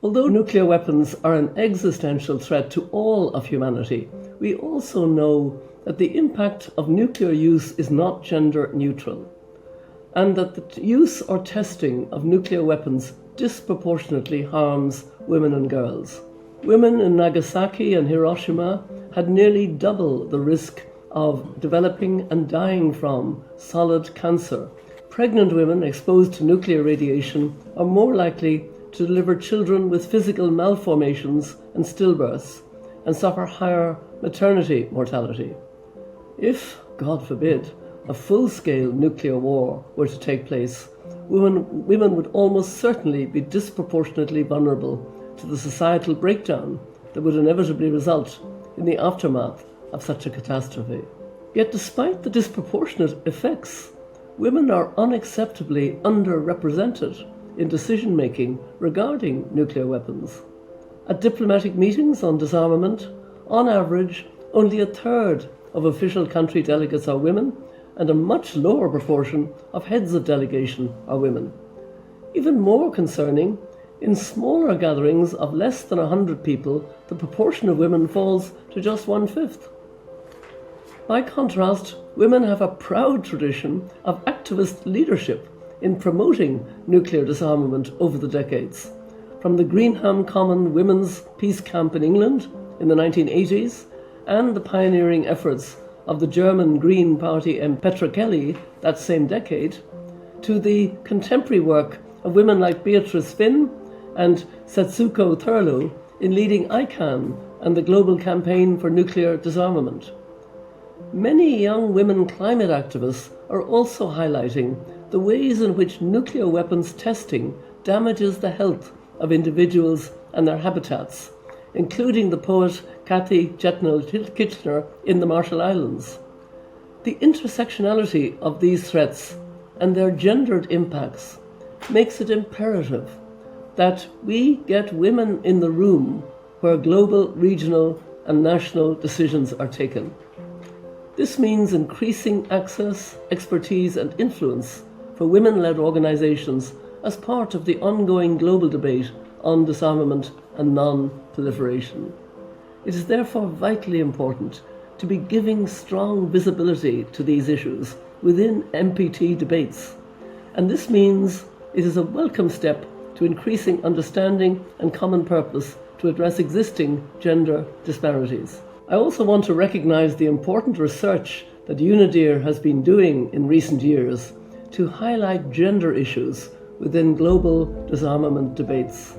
Although nuclear weapons are an existential threat to all of humanity, we also know that the impact of nuclear use is not gender neutral, and that the use or testing of nuclear weapons disproportionately harms women and girls. Women in Nagasaki and Hiroshima had nearly double the risk of developing and dying from solid cancer. Pregnant women exposed to nuclear radiation are more likely to deliver children with physical malformations and stillbirths, and suffer higher maternity mortality. If, God forbid, a full-scale nuclear war were to take place, women would almost certainly be disproportionately vulnerable to the societal breakdown that would inevitably result in the aftermath of such a catastrophe. Yet despite the disproportionate effects, women are unacceptably underrepresented in decision-making regarding nuclear weapons. At diplomatic meetings on disarmament, on average, only a third of official country delegates are women, and a much lower proportion of heads of delegation are women. Even more concerning, in smaller gatherings of less than 100 people, the proportion of women falls to just 1/5. By contrast, women have a proud tradition of activist leadership in promoting nuclear disarmament over the decades. From the Greenham Common Women's Peace Camp in England in the 1980s and the pioneering efforts of the German Green Party and Petra Kelly that same decade, to the contemporary work of women like Beatrice Finn and Setsuko Thurlow in leading ICANN and the Global Campaign for Nuclear Disarmament. Many young women climate activists are also highlighting the ways in which nuclear weapons testing damages the health of individuals and their habitats, including the poet Kathy Jetnell-Kitchener in the Marshall Islands. The intersectionality of these threats and their gendered impacts makes it imperative that we get women in the room where global, regional, and national decisions are taken. This means increasing access, expertise, and influence for women-led organizations as part of the ongoing global debate on disarmament and non-proliferation. It is therefore vitally important to be giving strong visibility to these issues within NPT debates, and this means it is a welcome step to increasing understanding and common purpose to address existing gender disparities. I also want to recognize the important research that UNIDIR has been doing in recent years to highlight gender issues within global disarmament debates.